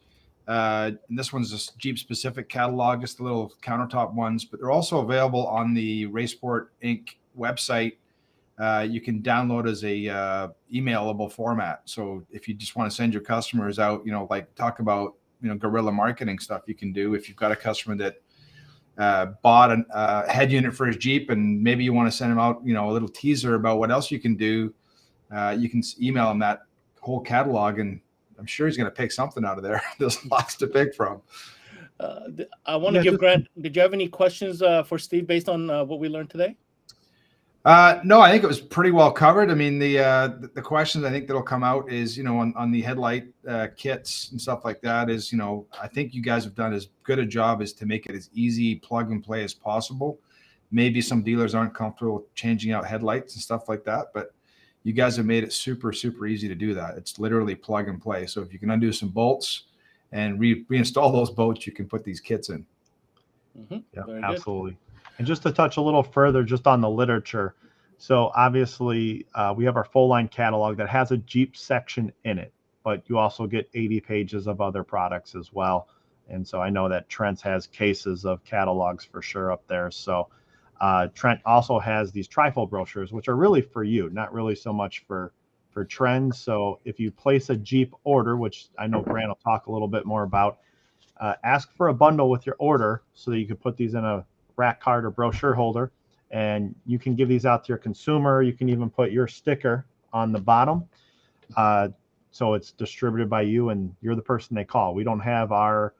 And this one's just Jeep specific catalog, just the little countertop ones, but they're also available on the Race Sport Inc. website. You can download as a emailable format. So if you just want to send your customers out, like talk about, guerrilla marketing stuff you can do. If you've got a customer that bought a head unit for his Jeep, and maybe you want to send them out, a little teaser about what else you can do, you can email him that whole catalog, and I'm sure he's going to pick something out of there. There's lots to pick from. I want to give Grant, did you have any questions for Steve based on what we learned today? No, I think it was pretty well covered. I mean, the questions I think that'll come out is, on the headlight kits and stuff like that is, I think you guys have done as good a job as to make it as easy plug and play as possible. Maybe some dealers aren't comfortable changing out headlights and stuff like that, but you guys have made it super, super easy to do that. It's literally plug and play. So if you can undo some bolts and reinstall those bolts, you can put these kits in. Yeah, absolutely. And just to touch a little further just on the literature. So obviously we have our full line catalog that has a Jeep section in it, but you also get 80 pages of other products as well. And so I know that Trent has cases of catalogs for sure up there. So Trent also has these trifold brochures, which are really for you, not really so much for trends. So if you place a Jeep order, which I know Grant will talk a little bit more about, ask for a bundle with your order so that you can put these in a rack card or brochure holder, and you can give these out to your consumer. You can even put your sticker on the bottom. So it's distributed by you and you're the person they call. We don't have our,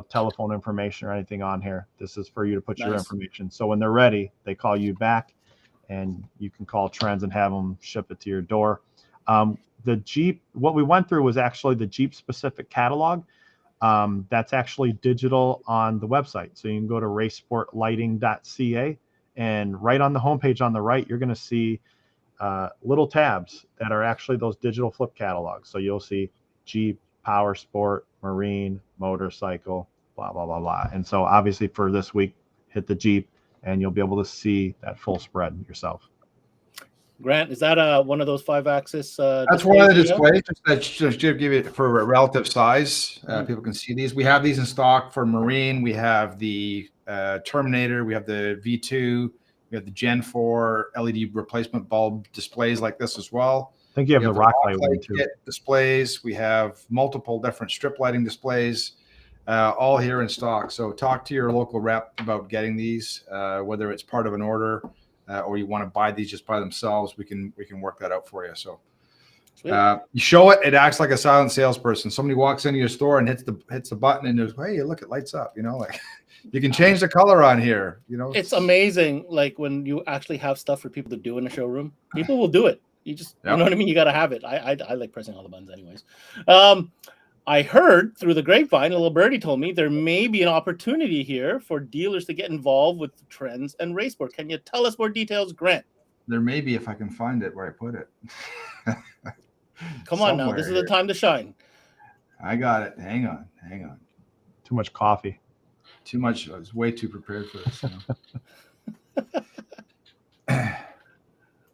telephone information or anything on here. This is for you to put your Nice. information. So when they're ready, they call you back, and you can call Trends and have them ship it to your door. The Jeep, what we went through was actually the Jeep specific catalog. That's actually digital on the website. So you can go to racesportlighting.ca, and right on the homepage on the right, you're going to see little tabs that are actually those digital flip catalogs. So you'll see Jeep, Power Sport, Marine, Motorcycle, blah, blah, blah, blah. And so obviously for this week, hit the Jeep, and you'll be able to see that full spread yourself. Grant, is that one of those 5-axis? That's one of the displays. Just to give it for a relative size, people can see these. We have these in stock for Marine. We have the Terminator. We have the V2. We have the Gen 4 LED replacement bulb displays like this as well. I think you have the rock light one too. Displays. We have multiple different strip lighting displays, all here in stock. So talk to your local rep about getting these, whether it's part of an order or you want to buy these just by themselves. We can work that out for you. So you show it, it acts like a silent salesperson. Somebody walks into your store and hits the button, and there's, hey, look, it lights up. Like you can change the color on here. It's amazing. Like when you actually have stuff for people to do in a showroom, people will do it. You just, you know what I mean? You got to have it. I like pressing all the buttons anyways. I heard through the grapevine, a little birdie told me there may be an opportunity here for dealers to get involved with Trends and Racesport. Can you tell us more details, Grant? There may be, if I can find it where I put it. Come on now. This is the time to shine. I got it. Hang on. Too much coffee. Too much. I was way too prepared for this.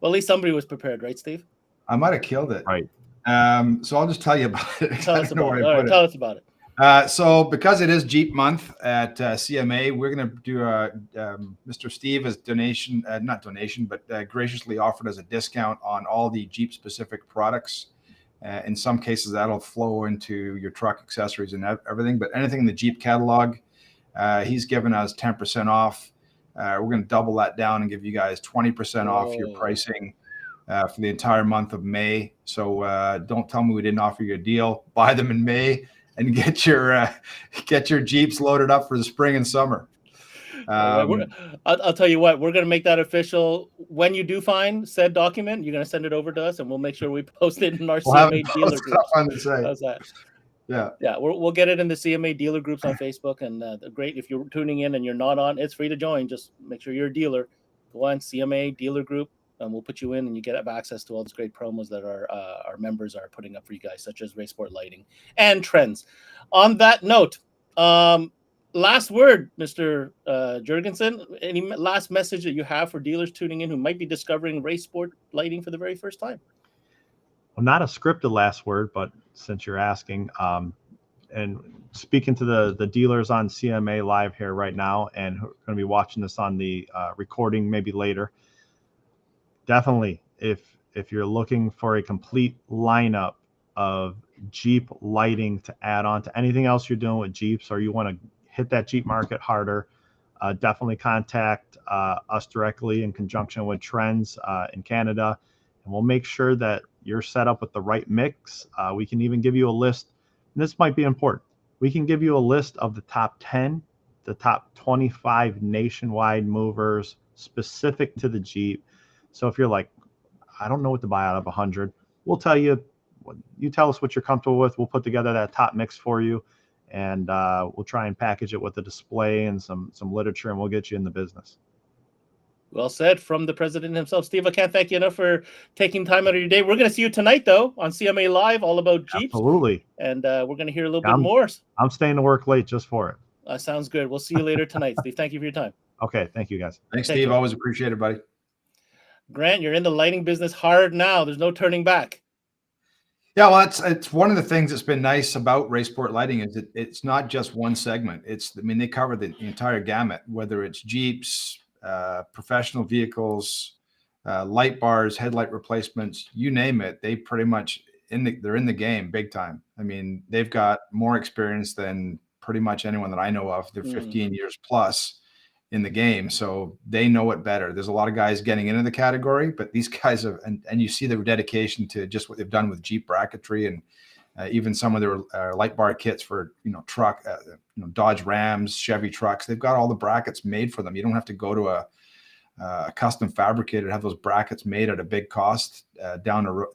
Well, at least somebody was prepared, right, Steve? I might have killed it. Right. So I'll just tell you about it. Tell us about it. All right, tell us about it. So because it is Jeep month at CMA, we're going to do Mr. Steve as graciously offered as a discount on all the Jeep specific products. In some cases, that'll flow into your truck accessories and everything, but anything in the Jeep catalog, he's given us 10% off. We're going to double that down and give you guys 20% off your pricing for the entire month of May. So don't tell me we didn't offer you a deal. Buy them in May and get your Jeeps loaded up for the spring and summer. I'll tell you what, we're going to make that official. When you do find said document, you're going to send it over to us, and we'll make sure we post it in our CMA dealer groups. How's that? Yeah, we'll get it in the CMA dealer groups on Facebook. And great, if you're tuning in and you're not on, it's free to join. Just make sure you're a dealer. Go on CMA dealer group, and we'll put you in, and you get access to all these great promos that our members are putting up for you guys, such as Racesport Lighting and Trends. On that note, last word, Mr. Jergensen. Any last message that you have for dealers tuning in who might be discovering Racesport Lighting for the very first time? Well, not a scripted last word, but since you're asking, and speaking to the dealers on CMA Live here right now, and who are going to be watching this on the recording maybe later, definitely, if you're looking for a complete lineup of Jeep lighting to add on to anything else you're doing with Jeeps, or you want to hit that Jeep market harder, definitely contact us directly in conjunction with Trends in Canada, and we'll make sure that you're set up with the right mix. We can even give you a list, and this might be important. We can give you a list of the top 10, the top 25 nationwide movers specific to the Jeep. So if you're like, I don't know what to buy out of 100, we'll tell you. You tell us what you're comfortable with. We'll put together that top mix for you, and we'll try and package it with a display and some literature, and we'll get you in the business. Well said from the president himself. Steve, I can't thank you enough for taking time out of your day. We're going to see you tonight, though, on CMA Live, all about Jeeps. Absolutely. And we're going to hear a little bit more. I'm staying to work late just for it. Sounds good. We'll see you later tonight, Steve. Thank you for your time. Okay. Thank you, guys. Thanks, Steve. Always appreciate it, buddy. Grant, you're in the lighting business hard now. There's no turning back. Yeah, well, it's one of the things that's been nice about Racesport Lighting is it's not just one segment. They cover the entire gamut, whether it's Jeeps, professional vehicles, light bars, headlight replacements, you name it. They pretty much they're in the game big time. I mean, they've got more experience than pretty much anyone that I know of. They're 15 years plus in the game, so they know it better. There's a lot of guys getting into the category, but these guys have, and you see their dedication to just what they've done with Jeep bracketry and even some of their light bar kits for, truck, Dodge Rams, Chevy trucks. They've got all the brackets made for them. You don't have to go to a custom fabricator to have those brackets made at a big cost down the road,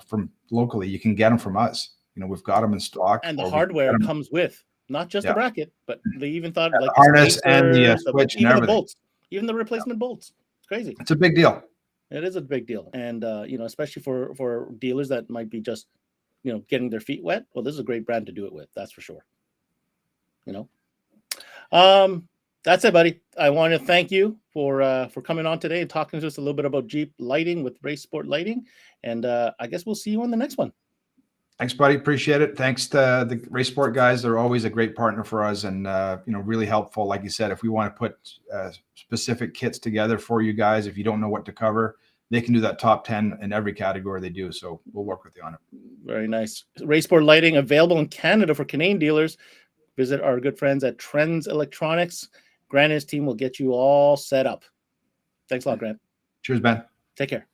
from locally. You can get them from us. We've got them in stock. And the hardware comes with not just the bracket, but they even thought like the harness and the switch and even everything. the bolts, even the replacement bolts. It's crazy. It's a big deal. It is a big deal. And, especially for dealers that might be just, getting their feet wet. Well, this is a great brand to do it with. That's for sure. That's it, buddy. I want to thank you for coming on today and talking to us a little bit about Jeep lighting with Race Sport Lighting. And I guess we'll see you on the next one. Thanks, buddy. Appreciate it. Thanks to the Race Sport guys. They're always a great partner for us and, really helpful. Like you said, if we want to put specific kits together for you guys, if you don't know what to cover, they can do that top 10 in every category they do. So we'll work with you on it. Very nice. Race Sport Lighting available in Canada for Canadian dealers. Visit our good friends at Trends Electronics. Grant and his team will get you all set up. Thanks a lot, Grant. Cheers, Ben. Take care.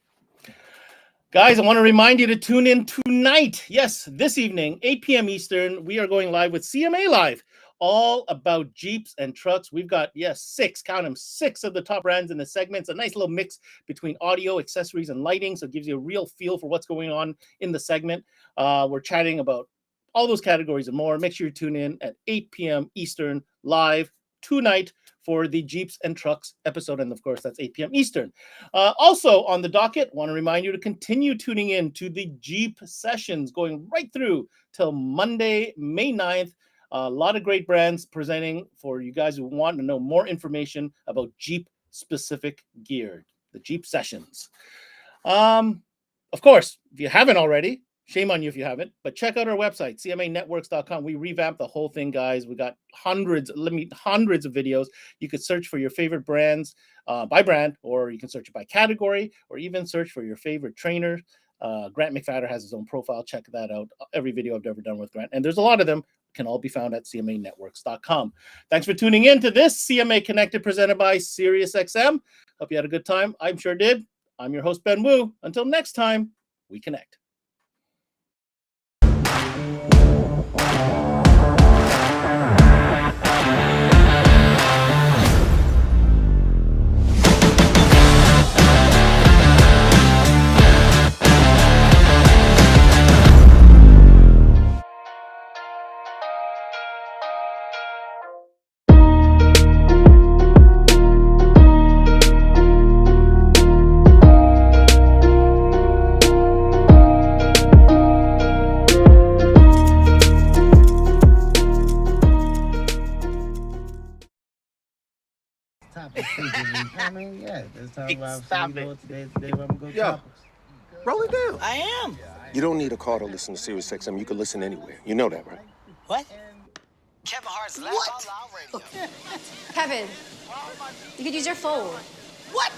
Guys, I want to remind you to tune in tonight. Yes, this evening, 8 p.m. Eastern, we are going live with CMA Live, all about Jeeps and trucks. We've got, six of the top brands in the segments, a nice little mix between audio, accessories, and lighting. So it gives you a real feel for what's going on in the segment. We're chatting about all those categories and more. Make sure you tune in at 8 p.m. Eastern live tonight for the Jeeps and Trucks episode. And of course, that's 8 p.m. Eastern. Also on the docket, want to remind you to continue tuning in to the Jeep sessions going right through till Monday, May 9th. A lot of great brands presenting for you guys who want to know more information about Jeep specific gear, the Jeep sessions. Of course, if you haven't already, shame on you if you haven't, but check out our website, cmanetworks.com. We revamped the whole thing, guys. We got hundreds of videos. You could search for your favorite brands by brand, or you can search it by category, or even search for your favorite trainer. Grant McFadder has his own profile. Check that out. Every video I've ever done with Grant. And there's a lot of them. Can all be found at cmanetworks.com. Thanks for tuning in to this CMA Connected presented by SiriusXM. Hope you had a good time. I'm sure did. I'm your host, Ben Wu. Until next time, we connect. Roll it down. I am. You don't need a car to listen to SiriusXM. You can listen anywhere. You know that, right? What? Kevin Hart's Laugh Out Loud Radio. Kevin, you could use your phone. What?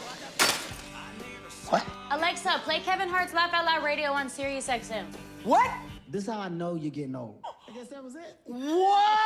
What? Alexa, play Kevin Hart's Laugh Out Loud Radio on SiriusXM. What? This is how I know you're getting old. I guess that was it. What?